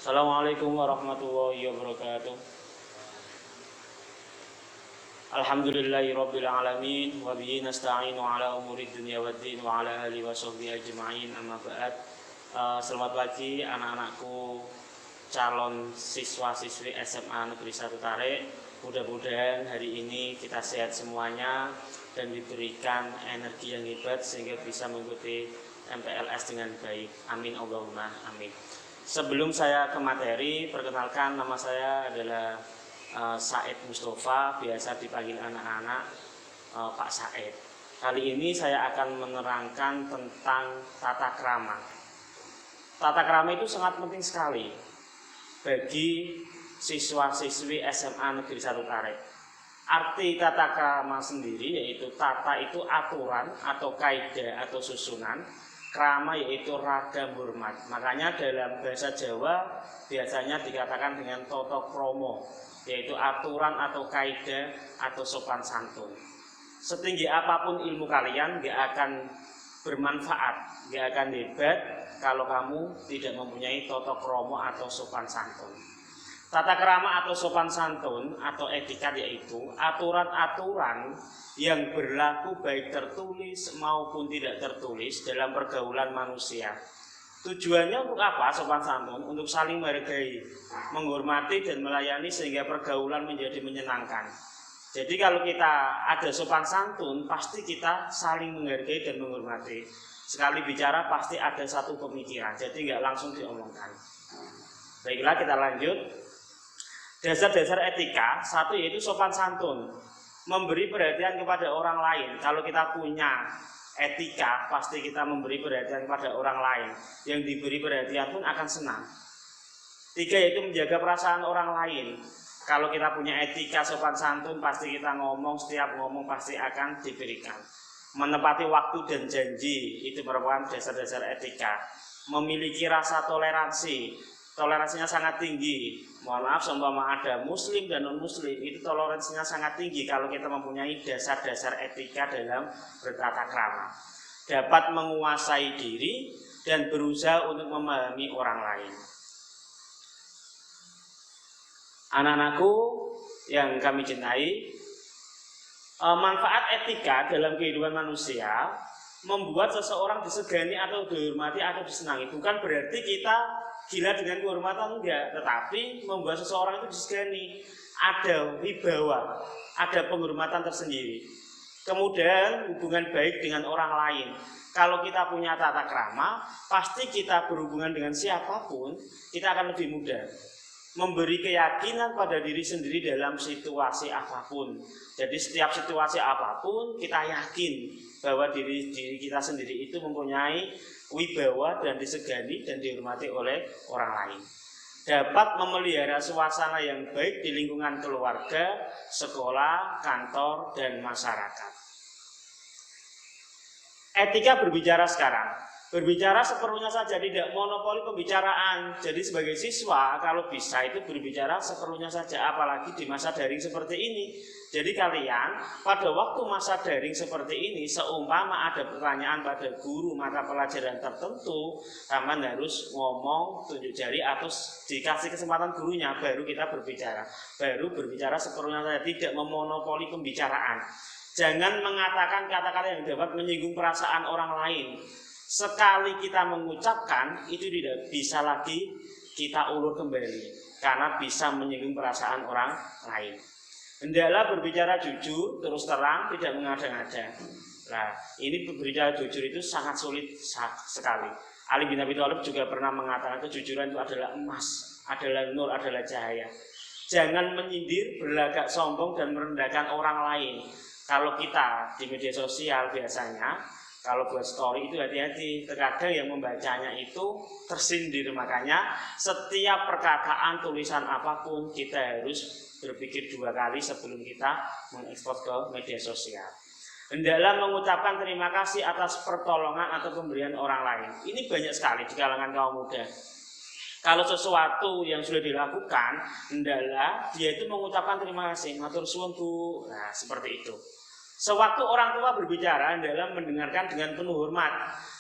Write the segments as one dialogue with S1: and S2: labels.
S1: Assalamualaikum warahmatullahi wabarakatuh. Alhamdulillahirabbil alamin wa bihi nasta'inu ala umuri dunya waddin wa ala alihi wa sahbihi ajma'in amma ba'd. Selamat pagi anak-anakku calon siswa-siswi SMA Negeri 1 Tarik. Mudah-mudahan hari ini kita sehat semuanya dan diberikan energi yang hebat sehingga bisa mengikuti MPLS dengan baik. Amin Allahumma amin. Sebelum saya ke materi, perkenalkan nama saya adalah Said Mustafa, biasa dipanggil anak-anak Pak Said. Kali ini saya akan menerangkan tentang tata krama. Tata krama itu sangat penting sekali bagi siswa-siswi SMA Negeri 1 Tarik. Arti tata krama sendiri yaitu tata itu aturan atau kaidah atau susunan, krama yaitu ragam hormat. Makanya dalam bahasa Jawa biasanya dikatakan dengan toto kromo, yaitu aturan atau kaidah atau sopan santun. Setinggi apapun ilmu kalian gak akan bermanfaat, gak akan hebat kalau kamu tidak mempunyai toto kromo atau sopan santun. Tata krama atau sopan santun atau etikat yaitu aturan-aturan yang berlaku baik tertulis maupun tidak tertulis dalam pergaulan manusia. Tujuannya untuk apa sopan santun? Untuk saling menghargai, menghormati dan melayani sehingga pergaulan menjadi menyenangkan. Jadi kalau kita ada sopan santun, pasti kita saling menghargai dan menghormati. Sekali bicara pasti ada satu pemikiran, jadi nggak langsung diomongkan. Baiklah, kita lanjut. Dasar-dasar etika, satu yaitu sopan santun, memberi perhatian kepada orang lain. Kalau kita punya etika, pasti kita memberi perhatian kepada orang lain. Yang diberi perhatian pun akan senang. Tiga yaitu menjaga perasaan orang lain. Kalau kita punya etika sopan santun, pasti kita ngomong, setiap ngomong pasti akan diberikan. Menepati waktu dan janji, itu merupakan dasar-dasar etika. Memiliki rasa toleransi, toleransinya sangat tinggi. Mohon maaf, seumpama ada muslim dan non muslim, itu toleransinya sangat tinggi kalau kita mempunyai dasar-dasar etika dalam bertata krama. Dapat menguasai diri dan berusaha untuk memahami orang lain. Anak-anakku yang kami cintai, manfaat etika dalam kehidupan manusia membuat seseorang disegani atau dihormati atau disenangi. Bukan berarti kita gila dengan kehormatan, enggak, tetapi membuat seseorang itu disegani, ada wibawa, ada penghormatan tersendiri. Kemudian hubungan baik dengan orang lain. Kalau kita punya tata krama, pasti kita berhubungan dengan siapapun, kita akan lebih mudah. Memberi keyakinan pada diri sendiri dalam situasi apapun. Jadi setiap situasi apapun kita yakin bahwa diri kita sendiri itu mempunyai wibawa dan disegani dan dihormati oleh orang lain. Dapat memelihara suasana yang baik di lingkungan keluarga, sekolah, kantor, dan masyarakat. Etika berbicara sekarang. Berbicara seperlunya saja, tidak monopoli pembicaraan. Jadi sebagai siswa kalau bisa itu berbicara seperlunya saja, apalagi di masa daring seperti ini. Jadi kalian pada waktu masa daring seperti ini, seumpama ada pertanyaan pada guru mata pelajaran tertentu, kalian harus ngomong, tunjuk jari atau dikasih kesempatan gurunya, baru kita berbicara. Baru berbicara seperlunya saja, tidak memonopoli pembicaraan. Jangan mengatakan kata-kata yang dapat menyinggung perasaan orang lain. Sekali kita mengucapkan, itu tidak bisa lagi kita ulur kembali, karena bisa menyinggung perasaan orang lain. Hendaklah berbicara jujur, terus terang, tidak mengada-ngada. Nah, ini berbicara jujur itu sangat sulit sekali. Ali bin Abi Thalib juga pernah mengatakan kejujuran itu adalah emas, adalah nur, adalah cahaya. Jangan menyindir, berlagak sombong dan merendahkan orang lain. Kalau kita di media sosial biasanya, kalau buat story itu hati-hati, terkadang yang membacanya itu tersindir. Makanya setiap perkataan, tulisan apapun kita harus berpikir dua kali sebelum kita mengekspos ke media sosial. Hendaklah mengucapkan terima kasih atas pertolongan atau pemberian orang lain. Ini banyak sekali di kalangan kaum muda. Kalau sesuatu yang sudah dilakukan, hendaklah dia itu mengucapkan terima kasih, matur suwun Bu. Nah, seperti itu. Sewaktu orang tua berbicara adalah mendengarkan dengan penuh hormat.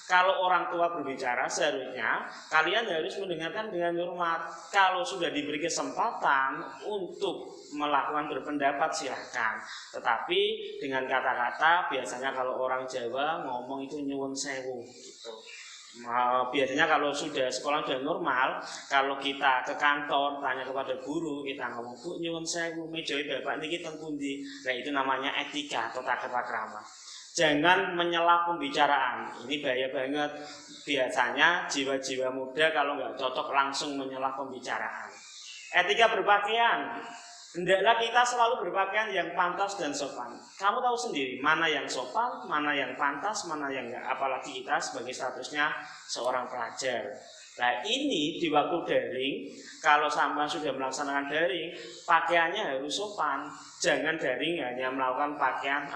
S1: Kalau orang tua berbicara seharusnya kalian harus mendengarkan dengan hormat. Kalau sudah diberi kesempatan untuk melakukan berpendapat silahkan. Tetapi dengan kata-kata biasanya kalau orang Jawa ngomong itu nyuwun sewu gitu. Biasanya kalau sudah sekolah sudah normal, kalau kita ke kantor tanya kepada guru, kita ngomong Bu nyuwun sewu meja bapak niki teng pundi. Nah itu namanya etika atau tata krama. Jangan menyela pembicaraan. Ini bahaya banget. Biasanya jiwa-jiwa muda kalau nggak cocok langsung menyela pembicaraan. Etika berpakaian. Hendaklah kita selalu berpakaian yang pantas dan sopan. Kamu tahu sendiri mana yang sopan, mana yang pantas, mana yang enggak. Apalagi kita sebagai statusnya seorang pelajar. Nah ini di waktu daring, kalau sama sudah melaksanakan daring, pakaiannya harus sopan. Jangan daring hanya melakukan pakaian,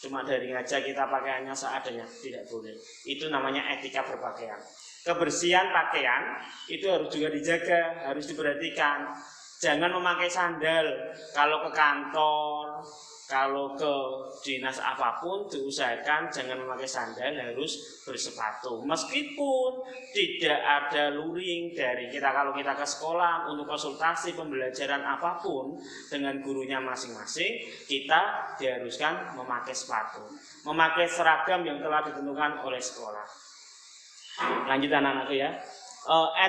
S1: cuma daring aja kita pakaiannya seadanya. Tidak boleh. Itu namanya etika berpakaian. Kebersihan pakaian itu harus juga dijaga, harus diperhatikan. Jangan memakai sandal kalau ke kantor, kalau ke dinas apapun diusahakan jangan memakai sandal, harus bersepatu. Meskipun tidak ada luring dari kita kalau kita ke sekolah untuk konsultasi pembelajaran apapun dengan gurunya masing-masing, kita diharuskan memakai sepatu, memakai seragam yang telah ditentukan oleh sekolah. Lanjut anak-anakku ya.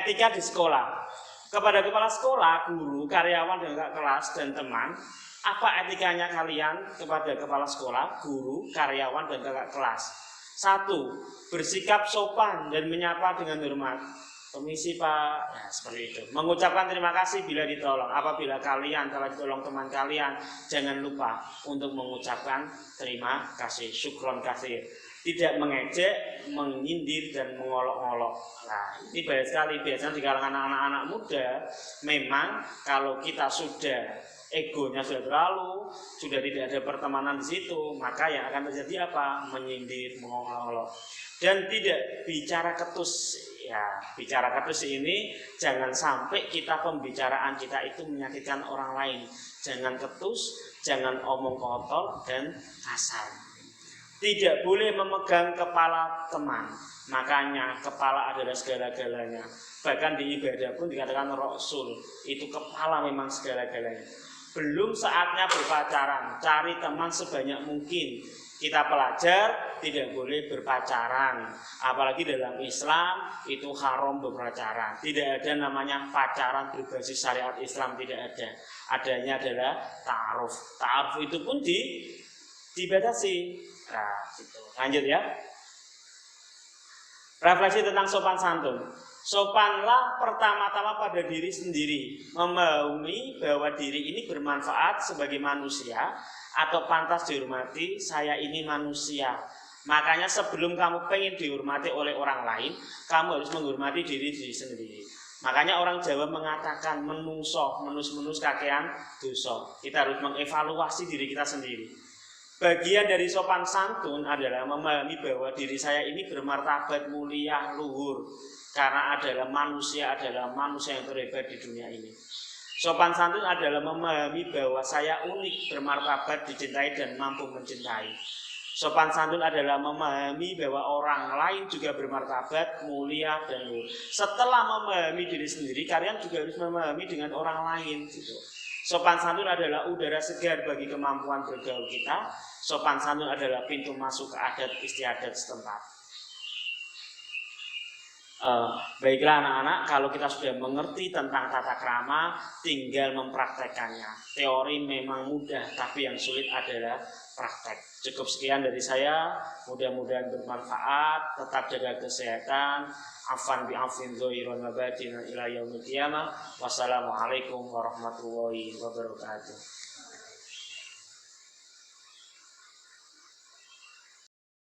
S1: Etika di sekolah. Kepada kepala sekolah, guru, karyawan, dan kakak kelas, dan teman, apa etikanya kalian kepada kepala sekolah, guru, karyawan, dan kakak kelas? 1. Bersikap sopan dan menyapa dengan hormat. Permisi Pak, ya, seperti itu. Mengucapkan terima kasih bila ditolong. Apabila kalian telah ditolong teman kalian, jangan lupa untuk mengucapkan terima kasih, syukron kasih. Tidak mengejek, menyindir, dan mengolok-olok. Nah, ini banyak sekali biasanya di kalangan anak-anak muda. Memang kalau kita sudah egonya sudah terlalu, sudah tidak ada pertemanan di situ, maka yang akan terjadi apa? Menyindir, mengolok-olok, dan tidak bicara ketus. Ya, bicara ketus ini jangan sampai kita pembicaraan kita itu menyakitkan orang lain. Jangan ketus, jangan omong kotor dan kasar. Tidak boleh memegang kepala teman. Makanya kepala adalah segala-galanya. Bahkan di ibadah pun dikatakan Rasul, itu kepala memang segala-galanya. Belum saatnya berpacaran, cari teman sebanyak mungkin. Kita pelajar tidak boleh berpacaran. Apalagi dalam Islam itu haram berpacaran. Tidak ada namanya pacaran berbasis syariat Islam, tidak ada. Adanya adalah ta'aruf. Ta'aruf itu pun dibatasi. Nah, gitu. Lanjut ya. Refleksi tentang sopan santun. Sopanlah pertama-tama pada diri sendiri, memahami bahwa diri ini bermanfaat sebagai manusia atau pantas dihormati. Saya ini manusia. Makanya sebelum kamu pengen dihormati oleh orang lain, kamu harus menghormati diri sendiri. Makanya orang Jawa mengatakan menungso, menus-menus kakean dosa. Kita harus mengevaluasi diri kita sendiri. Bagian dari sopan santun adalah memahami bahwa diri saya ini bermartabat, mulia, luhur. Karena adalah manusia yang terhebat di dunia ini. Sopan santun adalah memahami bahwa saya unik, bermartabat, dicintai, dan mampu mencintai. Sopan santun adalah memahami bahwa orang lain juga bermartabat, mulia, dan luhur. Setelah memahami diri sendiri, kalian juga harus memahami dengan orang lain. Gitu. Sopan santun adalah udara segar bagi kemampuan bergaul kita. Sopan santun adalah pintu masuk ke adat istiadat setempat. Baiklah anak-anak, kalau kita sudah mengerti tentang tata krama, tinggal mempraktekannya. Teori memang mudah, tapi yang sulit adalah praktek. Cukup sekian dari saya, mudah-mudahan bermanfaat. Tetap jaga kesehatan. Afan bi'afin zohiron wabadina ila yaumil qiyamah. Wassalamualaikum warahmatullahi wabarakatuh.